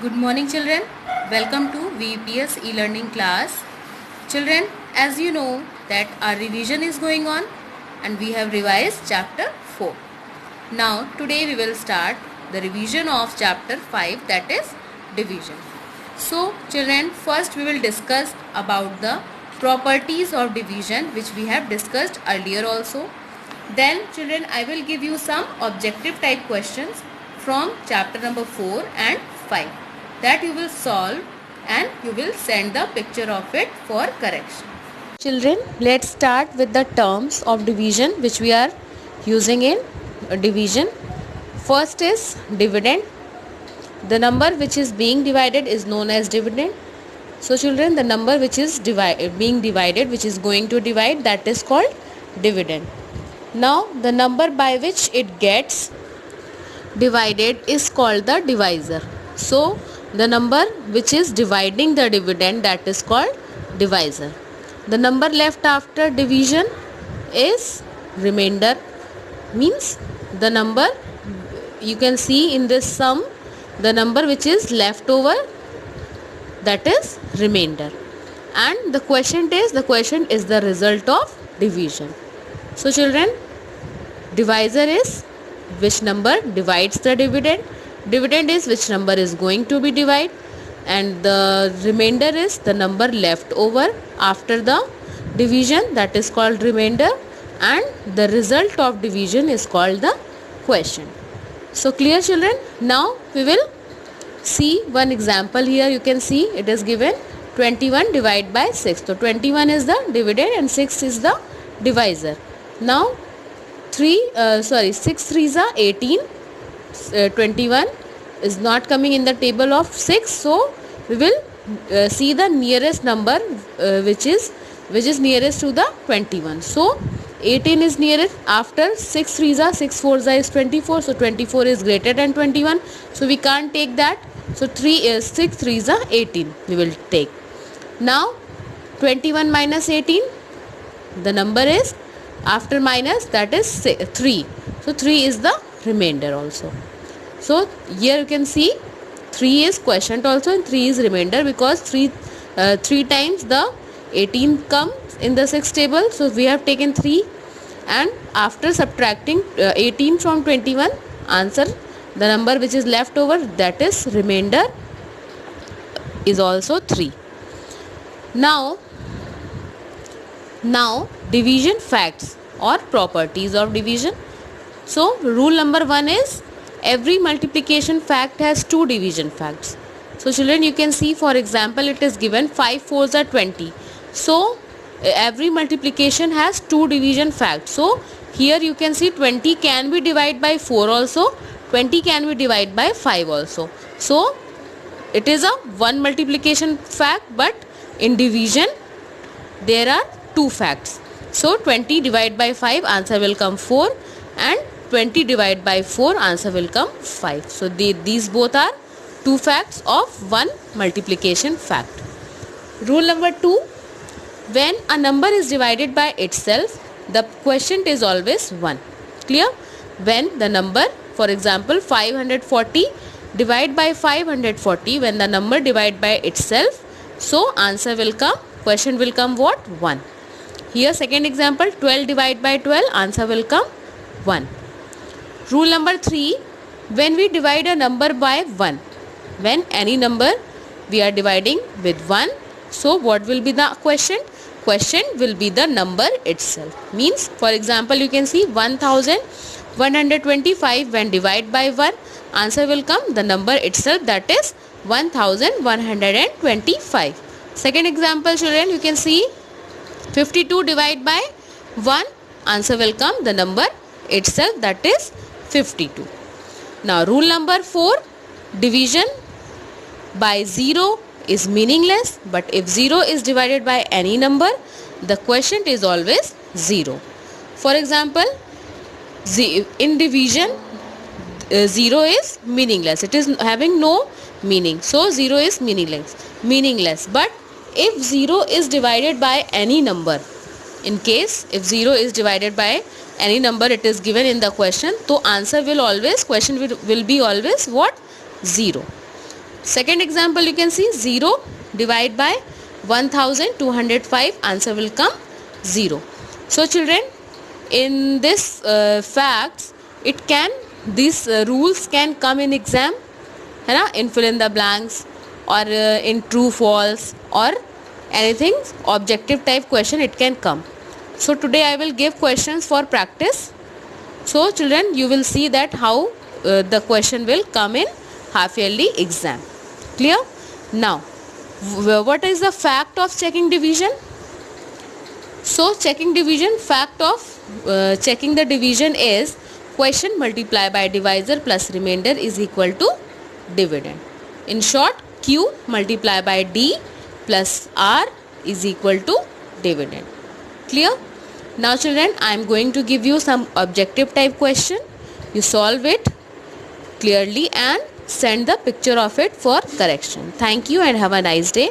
Good morning children. Welcome to VPS e-learning class. Children, as you know that our revision is going on and we have revised chapter 4. Now today we will start the revision of chapter 5, that is division. So children, first we will discuss about the properties of division which we have discussed earlier also. Then children, I will give you some objective type questions from chapter number 4 and 5 that you will solve and you will send the picture of it for correction. Children, let's start with the terms of division which we are using in division. First is dividend. The number which is being divided is known as dividend. So children, the number which is being divided, which is going to divide, that is called dividend. Now the number by which it gets divided is called the divisor. So the number which is dividing the dividend, that is called divisor. The number left after division is remainder, means the number you can see in this sum, the number which is left over, that is remainder. And the question is the result of division. So children, divisor is which number divides the dividend. Dividend is which number is going to be divided, and the remainder is the number left over after the division, that is called remainder, and the result of division is called the quotient. So clear children? Now we will see one example here. You can see it is given 21 divided by 6. So 21 is the dividend and 6 is the divisor. Now 6 3s are 18. 21 is not coming in the table of 6, so we will see the nearest number which is nearest to the 21. So 18 is nearest. After 6 3s are 6 4s are is 24, so 24 is greater than 21, so we can't take that. So 6 3s are 18 we will take. Now 21 minus 18, the number is after minus, that is 3. So 3 is the remainder also. So here you can see 3 is quotient also and 3 is remainder, because 3 times the 18 comes in the 6 table. So we have taken 3, and after subtracting 18 from 21, answer, the number which is left over, that is remainder, is also 3. Now division facts or properties of division. So rule number 1 is every multiplication fact has 2 division facts. So children, you can see, for example, it is given 5 4s are 20. So every multiplication has 2 division facts. So here you can see 20 can be divided by 4 also, 20 can be divided by 5 also. So it is a one multiplication fact, but in division there are 2 facts. So 20 divided by 5, answer will come 4, and 20 divided by 4, answer will come 5. So these both are 2 facts of one multiplication fact. Rule number 2, when a number is divided by itself, the quotient is always 1. Clear? When the number, for example, 540 divided by 540, when the number divided by itself, so answer will come, quotient will come what? 1. Here second example, 12 divided by 12, answer will come 1. Rule number 3, when we divide a number by 1, when any number we are dividing with 1, so what will be the quotient? Quotient will be the number itself. Means, for example, you can see 1125, when divided by 1, answer will come the number itself, that is 1125. Second example children, you can see 52 divided by 1, answer will come the number itself, that is 52. Now rule number 4, division by 0 is meaningless, but if 0 is divided by any number, the quotient is always 0. For example, in division 0 is meaningless, it is having no meaning, so 0 is meaningless. But if 0 is divided by any number, in case if 0 is divided by any number, it is given in the question, so answer will always, question will be always what? 0. Second example, you can see 0 divide by 1205, answer will come 0. So children, in this facts, these rules can come in exam, है ना, in fill in the blanks or in true false or anything objective type question it can come. So today I will give questions for practice. So children, you will see that how the question will come in half yearly exam. Clear? Now, what is the fact of checking division? So checking division, fact of checking the division is question multiply by divisor plus remainder is equal to dividend. In short, Q multiply by D plus R is equal to dividend. Clear? Now children, I am going to give you some objective type question. You solve it clearly and send the picture of it for correction. Thank you and have a nice day.